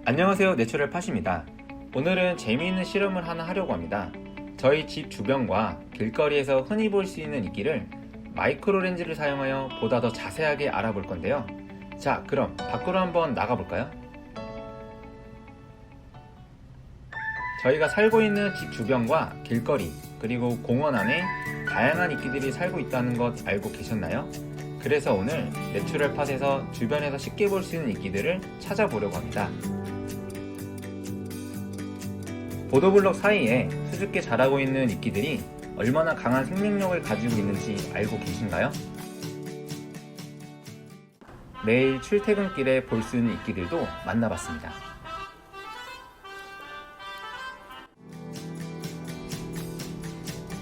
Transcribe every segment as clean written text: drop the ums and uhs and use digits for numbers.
안녕하세요, 내추럴 팟입니다. 오늘은 재미있는 실험을 하나 하려고 합니다. 저희 집 주변과 길거리에서 흔히 볼 수 있는 이끼를 마이크로 렌즈를 사용하여 보다 더 자세하게 알아볼 건데요. 자, 그럼 밖으로 한번 나가볼까요? 저희가 살고 있는 집 주변과 길거리, 그리고 공원 안에 다양한 이끼들이 살고 있다는 것 알고 계셨나요? 그래서 오늘 내추럴 팟에서 주변에서 쉽게 볼 수 있는 이끼들을 찾아보려고 합니다. 보도블록 사이에 수줍게 자라고 있는 이끼들이 얼마나 강한 생명력을 가지고 있는지 알고 계신가요? 매일 출퇴근길에 볼 수 있는 이끼들도 만나봤습니다.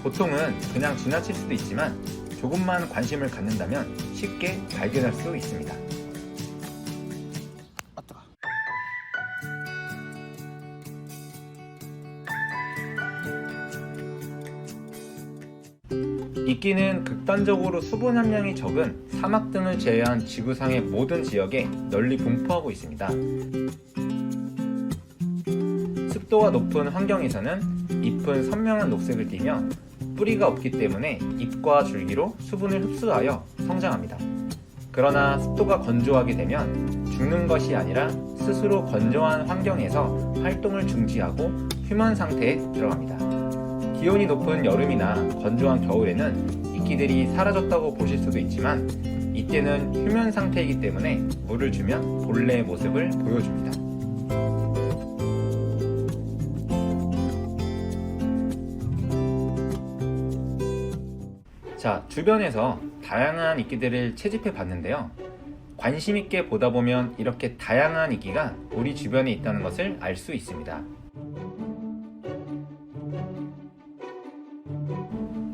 보통은 그냥 지나칠 수도 있지만 조금만 관심을 갖는다면 쉽게 발견할 수 있습니다. 이끼는 극단적으로 수분 함량이 적은 사막 등을 제외한 지구상의 모든 지역에 널리 분포하고 있습니다. 습도가 높은 환경에서는 잎은 선명한 녹색을 띠며 뿌리가 없기 때문에 잎과 줄기로 수분을 흡수하여 성장합니다. 그러나 습도가 건조하게 되면 죽는 것이 아니라 스스로 건조한 환경에서 활동을 중지하고 휴면 상태에 들어갑니다. 기온이 높은 여름이나 건조한 겨울에는 이끼들이 사라졌다고 보실 수도 있지만 이때는 휴면 상태이기 때문에 물을 주면 본래의 모습을 보여줍니다. 자, 주변에서 다양한 이끼들을 채집해 봤는데요. 관심 있게 보다 보면 이렇게 다양한 이끼가 우리 주변에 있다는 것을 알 수 있습니다.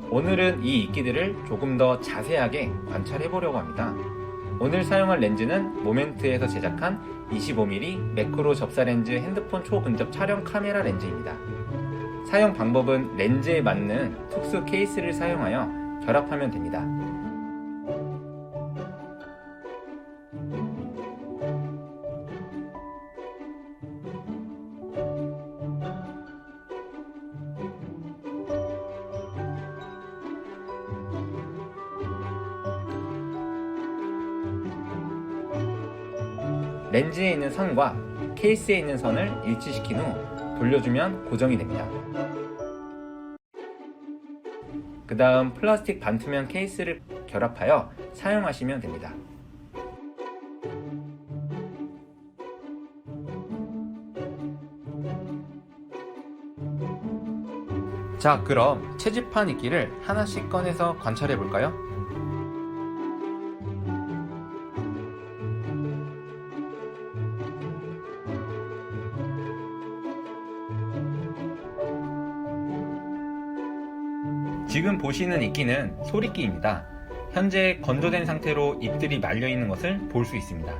오늘은 이 이끼들을 조금 더 자세하게 관찰해 보려고 합니다. 오늘 사용할 렌즈는 모멘트에서 제작한 25mm 매크로 접사 렌즈 핸드폰 초근접 촬영 카메라 렌즈입니다. 사용 방법은 렌즈에 맞는 특수 케이스를 사용하여 결합하면 됩니다. 렌즈에 있는 선과 케이스에 있는 선을 일치시킨 후 돌려주면 고정이 됩니다. 그 다음 플라스틱 반투명 케이스를 결합하여 사용하시면 됩니다. 자, 그럼 채집한 이끼를 하나씩 꺼내서 관찰해 볼까요? 지금 보시는 이끼는 소리끼입니다. 현재 건조된 상태로 잎들이 말려있는 것을 볼 수 있습니다.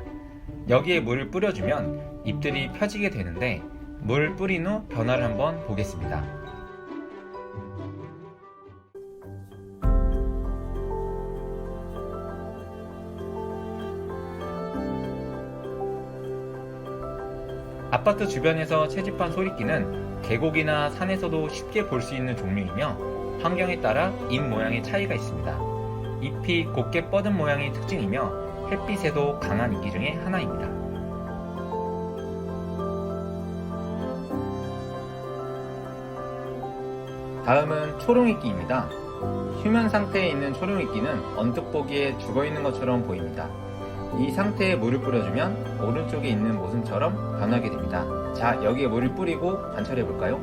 여기에 물을 뿌려주면 잎들이 펴지게 되는데 물을 뿌린 후 변화를 한번 보겠습니다. 아파트 주변에서 채집한 소리끼는 계곡이나 산에서도 쉽게 볼 수 있는 종류이며 환경에 따라 잎 모양의 차이가 있습니다. 잎이 곱게 뻗은 모양이 특징이며 햇빛에도 강한 이끼 중에 하나입니다. 다음은 초롱이끼입니다. 휴면 상태에 있는 초롱이끼는 언뜻 보기에 죽어있는 것처럼 보입니다. 이 상태에 물을 뿌려주면 오른쪽에 있는 모습처럼 변하게 됩니다. 자, 여기에 물을 뿌리고 관찰해 볼까요?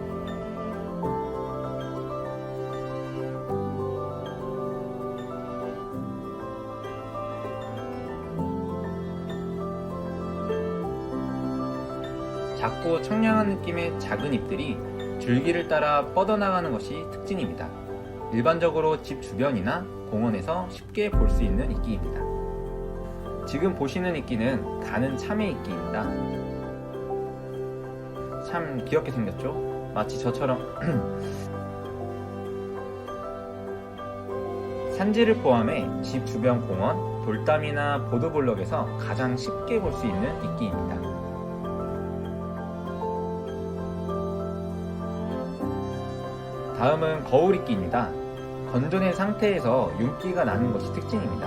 작고 청량한 느낌의 작은 잎들이 줄기를 따라 뻗어나가는 것이 특징입니다. 일반적으로 집 주변이나 공원에서 쉽게 볼 수 있는 이끼입니다. 지금 보시는 이끼는 가는 참외 이끼입니다. 참 귀엽게 생겼죠? 마치 저처럼 산지를 포함해 집 주변 공원, 돌담이나 보도블록에서 가장 쉽게 볼 수 있는 이끼입니다. 다음은 거울이끼입니다. 건조된 상태에서 윤기가 나는 것이 특징입니다.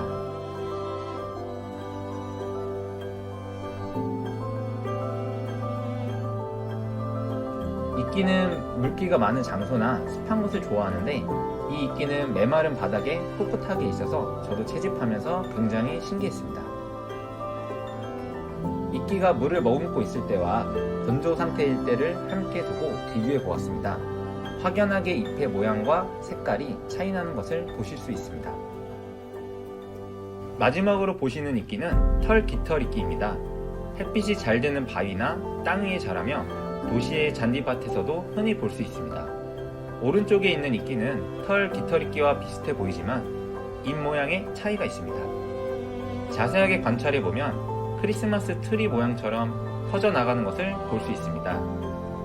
이끼는 물기가 많은 장소나 습한 곳을 좋아하는데 이 이끼는 메마른 바닥에 꿋꿋하게 있어서 저도 채집하면서 굉장히 신기했습니다. 이끼가 물을 머금고 있을 때와 건조 상태일 때를 함께 두고 비교해 보았습니다. 확연하게 잎의 모양과 색깔이 차이나는 것을 보실 수 있습니다. 마지막으로 보시는 이끼는 털깃털이끼입니다. 햇빛이 잘 드는 바위나 땅 위에 자라며 도시의 잔디밭에서도 흔히 볼 수 있습니다. 오른쪽에 있는 이끼는 털깃털이끼와 비슷해 보이지만 잎 모양에 차이가 있습니다. 자세하게 관찰해보면 크리스마스 트리 모양처럼 퍼져나가는 것을 볼 수 있습니다.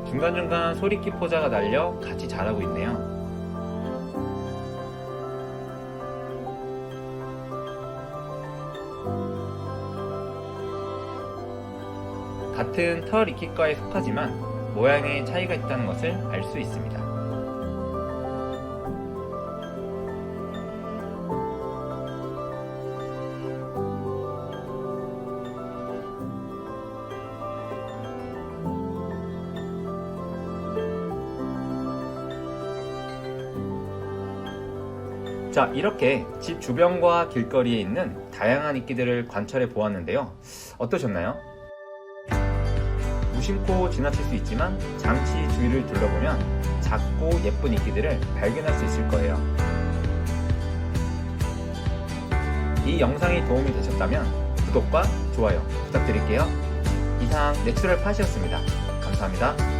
중간중간 소리끼 포자가 달려 같이 자라고 있네요. 같은 털 이끼과에 속하지만 모양의 차이가 있다는 것을 알 수 있습니다. 자, 이렇게 집 주변과 길거리에 있는 다양한 이끼들을 관찰해 보았는데요. 어떠셨나요? 무심코 지나칠 수 있지만 잠시 주위를 둘러보면 작고 예쁜 이끼들을 발견할 수 있을 거예요. 이 영상이 도움이 되셨다면 구독과 좋아요 부탁드릴게요. 이상 내추럴 팟이었습니다. 감사합니다.